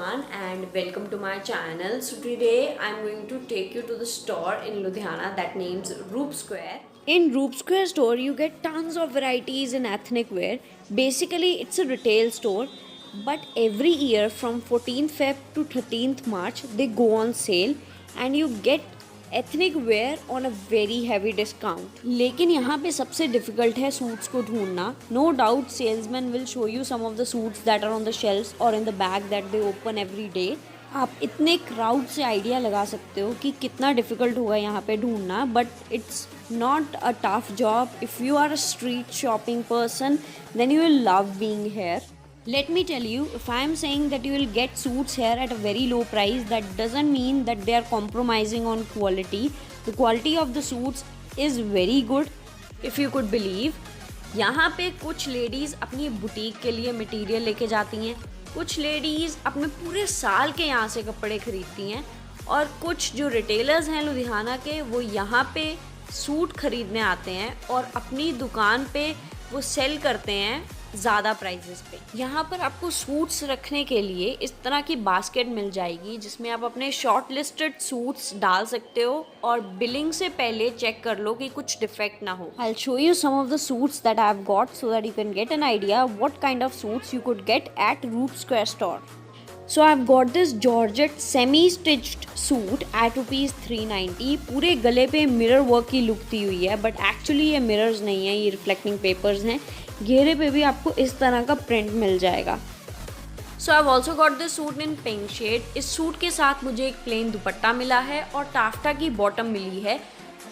everyone and welcome to my channel. So today I'm going to take you to the store in Ludhiana that names Roop Square. In Roop Square store you get tons of varieties in ethnic wear. Basically it's a retail store, but every year from 14th Feb to 13th March they go on sale and you get ethnic wear on a very heavy discount. लेकिन यहाँ पे सबसे difficult है suits को ढूंढना. No doubt salesman will show you some of the suits that are on the shelves और in the bag that they open every day. आप इतने क्राउड से आइडिया लगा सकते हो कि कितना डिफिकल्ट होगा यहाँ पे ढूंढना, but it's not a tough job. If you are a street shopping person then you will love being here. Let me tell you, if I am saying that you will get suits here at a very low price, that doesn't mean that they are compromising on quality. The quality of the suits is very good, if you could believe. यहाँ पे कुछ ladies अपनी boutique के लिए material लेके जाती हैं, कुछ लेडीज़ अपने पूरे साल के यहाँ से कपड़े खरीदती हैं, और कुछ जो रिटेलर्स हैं लुधियाना के वो यहाँ पे सूट खरीदने आते हैं और अपनी दुकान पे वो सेल करते हैं ज़्यादा प्राइजेस पे. यहाँ पर आपको सूट्स रखने के लिए इस तरह की बास्केट मिल जाएगी जिसमें आप अपने शॉर्ट लिस्टेड सूट्स डाल सकते हो और बिलिंग से पहले चेक कर लो कि कुछ डिफेक्ट ना हो. I show you some of the suits that I have got so that you can get an idea what kind of suits you could get at Roop square store. So I've got this Georgette semi-stitched suit at ₹390. पूरे गले पे mirror work की look दी हुई है, but actually ये mirrors नहीं है, ये रिफ्लेक्टिंग पेपर्स हैं. घेरे पे भी आपको इस तरह का प्रिंट मिल जाएगा. सो I've also got this suit in pink shade. इस सूट के साथ मुझे एक प्लेन दुपट्टा मिला है और टाफ्टा की बॉटम मिली है.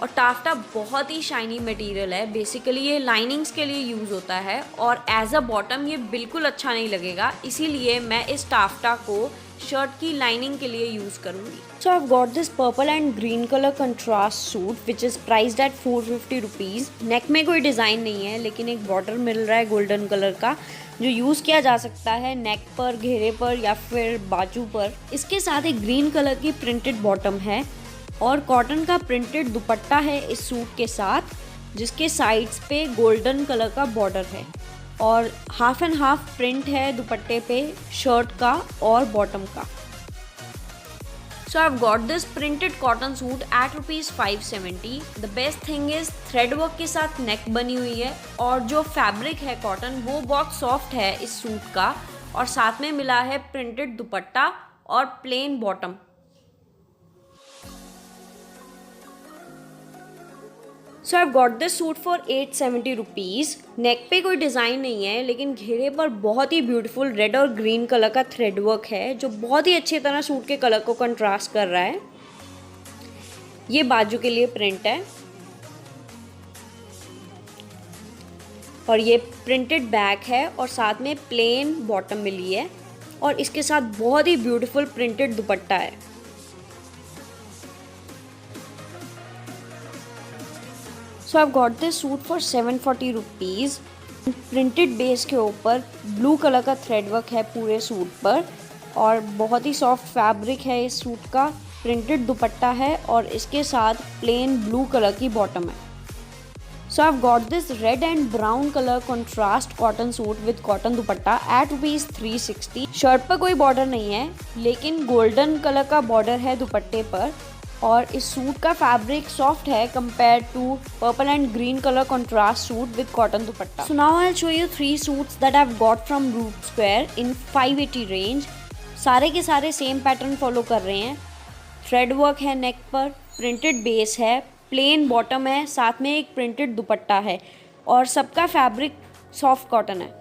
और टाफ्टा बहुत ही शाइनी मटेरियल है. बेसिकली ये लाइनिंग्स के लिए यूज़ होता है और एज अ बॉटम ये बिल्कुल अच्छा नहीं लगेगा, इसीलिए मैं इस टाफ्टा को शर्ट की लाइनिंग के लिए यूज़ करूँगी. So I have got this purple and green colour contrast suit which is priced at ₹450. Neck में कोई डिज़ाइन नहीं है, लेकिन एक बॉर्डर मिल रहा है गोल्डन कलर का जो यूज़ किया जा सकता है नेक पर, घेरे पर या फिर बाजू पर. इसके साथ एक ग्रीन कलर की प्रिंटेड बॉटम है और कॉटन का प्रिंटेड दुपट्टा है इस सूट के साथ, जिसके साइड्स पे गोल्डन कलर का बॉर्डर है और हाफ एंड हाफ प्रिंट है दुपट्टे पे शर्ट का और बॉटम का. So I have got this printed cotton suit at ₹570. The best thing is thread work के साथ नेक बनी हुई है और जो फैब्रिक है कॉटन वो बहुत सॉफ्ट है इस सूट का, और साथ में मिला है प्रिंटेड दुपट्टा और plain bottom. So I have got this suit for ₹870. नेक पे कोई डिज़ाइन नहीं है, लेकिन घेरे पर बहुत ही ब्यूटीफुल रेड और ग्रीन कलर का थ्रेड वर्क है जो बहुत ही अच्छी तरह सूट के कलर को कंट्रास्ट कर रहा है. ये बाजू के लिए प्रिंट है और ये प्रिंटेड बैक है और साथ में प्लेन बॉटम मिली है और इसके साथ बहुत ही ब्यूटीफुल प्रिंटेड दुपट्टा है. So I have got this suit for ₹740. Printed base के ऊपर ब्लू कलर का थ्रेड वर्क है पूरे सूट पर और बहुत ही सॉफ्ट फैब्रिक है इस सूट का. प्रिंटेड दुपट्टा है और इसके साथ प्लेन ब्लू कलर की बॉटम है. So I have got this red and brown colour contrast cotton suit with cotton dupatta at ₹360. Shirt पर कोई बॉर्डर नहीं है, लेकिन गोल्डन कलर का बॉर्डर है दुपट्टे पर और इस सूट का फैब्रिक सॉफ्ट है compare to purple and green colour contrast suit with cotton dupatta. So now I will show you 3 suits that I have got from Roop Square in 580 range. सारे के सारे सेम पैटर्न फॉलो कर रहे हैं. Thread work है नेक पर, printed base है, plain bottom है, साथ में एक प्रिंटेड दुपट्टा है और सबका फैब्रिक सॉफ्ट कॉटन है.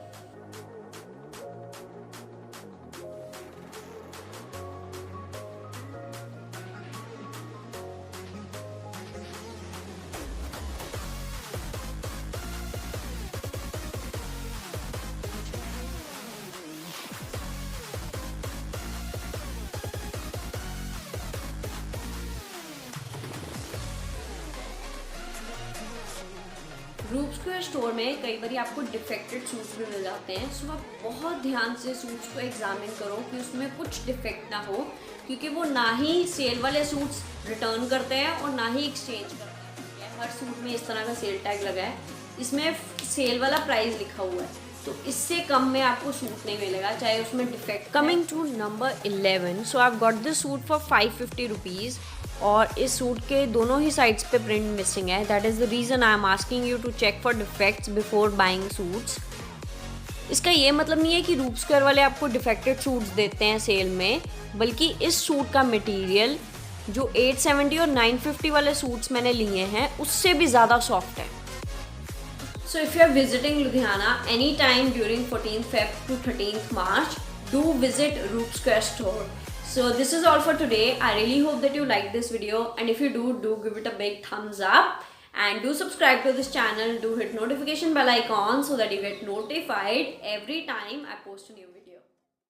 रूप स्क्वायर स्टोर में कई बार आपको डिफेक्टेड सूट्स भी मिल जाते हैं. सो आप बहुत ध्यान से सूट्स को एग्जामिन करो कि उसमें कुछ डिफेक्ट ना हो, क्योंकि वो ना ही सेल वाले सूट्स रिटर्न करते हैं और ना ही एक्सचेंज करते हैं. हर सूट में इस तरह का सेल टैग लगा है, इसमें सेल वाला प्राइस लिखा हुआ है. तो इससे कम में आपको सूट नहीं मिलेगा, चाहे उसमें defect. Coming to number 11, so I got this suit for 550 rupees और इस सूट के दोनों ही साइड्स पे प्रिंट मिसिंग है। That is the reason I am asking you to check for defects before buying suits. इसका ये मतलब नहीं है कि रूप स्क्वायर वाले आपको डिफेक्टेड सूट्स देते हैं सेल में, बल्कि इस सूट का मटेरियल जो 870 और 950 वाले सूट्स मैंने लिए हैं उससे भी ज़्यादा सॉफ्ट है। So if you are visiting Ludhiana anytime during 14th Feb to 13th March, do visit Roop Square store. So this is all for today. I really hope that you liked this video, and if you do give it a big thumbs up and do subscribe to this channel. Do hit notification bell icon so that you get notified every time I post a new video.